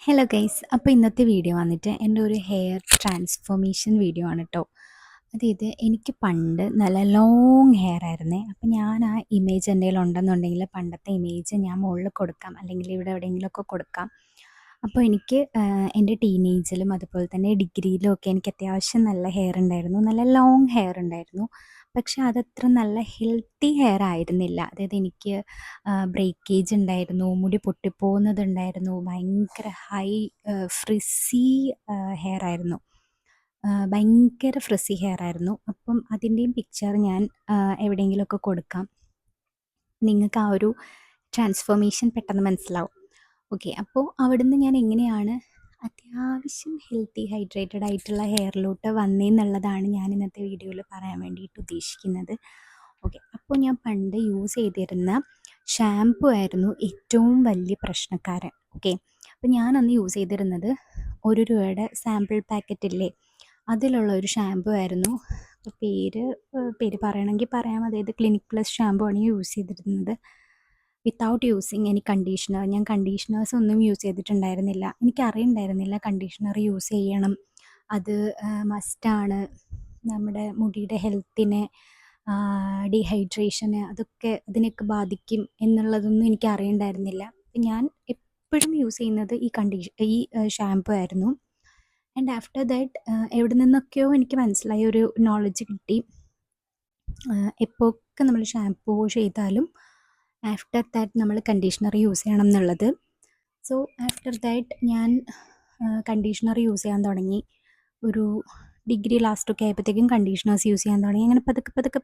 Hello guys, അപ്പോൾ ഇന്നത്തെ video വന്നിട്ട് എൻ്റെ ഒരു ഹെയർ ട്രാൻസ്ഫോർമേഷൻ വീഡിയോ ആണ് കേട്ടോ. അതായത് എനിക്ക് പണ്ട് നല്ല ലോങ് ഹെയർ ആയിരുന്നേ. അപ്പോൾ ഞാൻ ആ ഇമേജ് എൻ്റെ കയ്യിൽ ഉണ്ടെന്നുണ്ടെങ്കിൽ പണ്ടത്തെ ഇമേജ് ഞാൻ മുകളിൽ കൊടുക്കാം, അല്ലെങ്കിൽ ഇവിടെ എവിടെയെങ്കിലുമൊക്കെ കൊടുക്കാം. അപ്പോൾ എനിക്ക് എൻ്റെ ടീനേജിലും അതുപോലെ തന്നെ ഡിഗ്രിയിലും ഒക്കെ എനിക്ക് അത്യാവശ്യം നല്ല ഹെയർ ഉണ്ടായിരുന്നു, നല്ല ലോങ് ഹെയർ ഉണ്ടായിരുന്നു. പക്ഷെ അതത്ര നല്ല ഹെൽത്തി ഹെയർ ആയിരുന്നില്ല. അതായത് എനിക്ക് ബ്രേക്കേജ് ഉണ്ടായിരുന്നു, മുടി പൊട്ടിപ്പോകുന്നതുണ്ടായിരുന്നു, ഭയങ്കര ഹൈ ഫ്രിസി ഹെയർ ആയിരുന്നു. ഭയങ്കര ഫ്രിസി ഹെയർ ആയിരുന്നു. അപ്പം അതിൻ്റെയും പിക്ചർ ഞാൻ എവിടെയെങ്കിലുമൊക്കെ കൊടുക്കാം. നിങ്ങൾക്ക് ആ ഒരു ട്രാൻസ്ഫോർമേഷൻ പെട്ടെന്ന് മനസ്സിലാവും. ഓക്കെ, അപ്പോൾ അവിടുന്ന് ഞാൻ എങ്ങനെയാണ് അത്യാവശ്യം ഹെൽത്തി ഹൈഡ്രേറ്റഡ് ആയിട്ടുള്ള ഹെയറിലോട്ട് വന്നതെന്നുള്ളതാണ് ഞാൻ ഇന്നത്തെ വീഡിയോയിൽ പറയാൻ വേണ്ടിയിട്ട് ഉദ്ദേശിക്കുന്നത്. ഓക്കെ, അപ്പോൾ ഞാൻ പണ്ട് യൂസ് ചെയ്തിരുന്ന ഷാംപൂ ആയിരുന്നു ഏറ്റവും വലിയ പ്രശ്നക്കാരൻ. ഓക്കെ, അപ്പോൾ ഞാൻ അന്ന് യൂസ് ചെയ്തിരുന്നത് ₹1 സാമ്പിൾ പാക്കറ്റില്ലേ, അതിലുള്ള ഒരു ഷാംപൂ ആയിരുന്നു. അപ്പോൾ പേര് പറയണമെങ്കിൽ പറയാം. അതായത് ക്ലിനിക് പ്ലസ് ഷാംപൂ ആണ് യൂസ് ചെയ്തിരുന്നത്, വിത്തൗട്ട് യൂസിങ് എനി കണ്ടീഷണർ. ഞാൻ കണ്ടീഷണേഴ്സ് ഒന്നും യൂസ് ചെയ്തിട്ടുണ്ടായിരുന്നില്ല. എനിക്കറിയുണ്ടായിരുന്നില്ല കണ്ടീഷണർ യൂസ് ചെയ്യണം, അത് മസ്റ്റാണ് നമ്മുടെ മുടിയുടെ ഹെൽത്തിനെ, ഡീഹൈഡ്രേഷന് അതിനൊക്കെ ബാധിക്കും എന്നുള്ളതൊന്നും എനിക്ക് അറിയണ്ടായിരുന്നില്ല. ഞാൻ എപ്പോഴും യൂസ് ചെയ്യുന്നത് ഈ ഷാംപൂ ആയിരുന്നു. ആൻഡ് ആഫ്റ്റർ ദാറ്റ് എവിടെ നിന്നൊക്കെയോ എനിക്ക് മനസ്സിലായ ഒരു നോളജ് കിട്ടി. എപ്പോഴൊക്കെ നമ്മൾ ഷാംപൂ വാഷ് ചെയ്താലും ആഫ്റ്റർ ദാറ്റ് നമ്മൾ കണ്ടീഷണർ യൂസ് ചെയ്യണം എന്നുള്ളത്. സോ ആഫ്റ്റർ ദാറ്റ് ഞാൻ കണ്ടീഷണർ യൂസ് ചെയ്യാൻ തുടങ്ങി. ഒരു ഡിഗ്രി ലാസ്റ്റൊക്കെ ആയപ്പോഴത്തേക്കും കണ്ടീഷണേഴ്സ് യൂസ് ചെയ്യാൻ തുടങ്ങി. അങ്ങനെ പതുക്കെ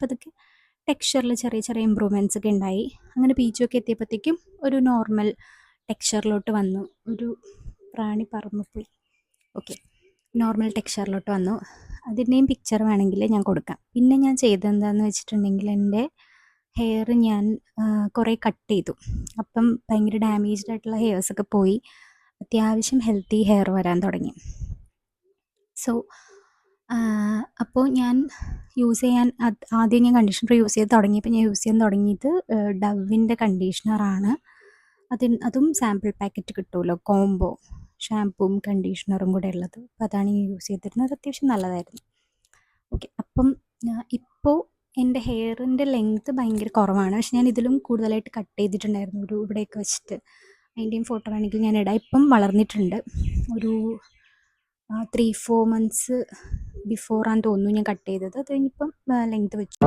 ടെക്സ്ചറിൽ ചെറിയ ചെറിയ ഇമ്പ്രൂവ്മെൻറ്റ്സ് ഒക്കെ ഉണ്ടായി. അങ്ങനെ PG ഒക്കെ എത്തിയപ്പോഴത്തേക്കും ഒരു നോർമൽ ടെക്സ്ചറിലോട്ട് വന്നു. ഒരു പ്രാണി പറന്നുപോയി. ഓക്കെ, നോർമൽ ടെക്സ്ചറിലോട്ട് വന്നു. അതിൻ്റെയും പിക്ചർ വേണമെങ്കിൽ ഞാൻ കൊടുക്കാം. പിന്നെ ഞാൻ ചെയ്തതെന്താണെന്ന് വെച്ചിട്ടുണ്ടെങ്കിൽ എൻ്റെ ഹെയർ ഞാൻ കുറേ കട്ട് ചെയ്തു. അപ്പം ഭയങ്കര ഡാമേജ്ഡ് ആയിട്ടുള്ള ഹെയർസൊക്കെ പോയി, അത്യാവശ്യം ഹെൽത്തി ഹെയർ വരാൻ തുടങ്ങി. സോ അപ്പോൾ ഞാൻ യൂസ് ചെയ്യാൻ ആദ്യം ഞാൻ കണ്ടീഷണർ യൂസ് ചെയ്ത് തുടങ്ങിയപ്പോൾ ഞാൻ യൂസ് ചെയ്യാൻ തുടങ്ങിയത് ഡവിൻ്റെ കണ്ടീഷണറാണ്. അതും സാമ്പിൾ പാക്കറ്റ് കിട്ടുമല്ലോ, കോംബോ ഷാംപൂവും കണ്ടീഷണറും കൂടെ ഉള്ളത്. അപ്പോൾ അതാണ് ഞാൻ യൂസ് ചെയ്തിരുന്നത്. അത്യാവശ്യം നല്ലതായിരുന്നു. ഓക്കെ, അപ്പം ഇപ്പോൾ എൻ്റെ ഹെയറിൻ്റെ ലെങ്ത്ത് ഭയങ്കര കുറവാണ്. പക്ഷെ ഞാൻ ഇതിലും കൂടുതലായിട്ട് കട്ട് ചെയ്തിട്ടുണ്ടായിരുന്നു, ഒരു ഇവിടെയൊക്കെ വെച്ചിട്ട്. അതിൻ്റെയും ഫോട്ടോ വേണമെങ്കിൽ ഞാൻ ഇടാം. ഇപ്പം വളർന്നിട്ടുണ്ട്. ഒരു 3-4 months ബിഫോറാന്ന് തോന്നുന്നു ഞാൻ കട്ട് ചെയ്തത്. അത് കഴിഞ്ഞിപ്പം ലെങ്ത്ത് വെച്ചു.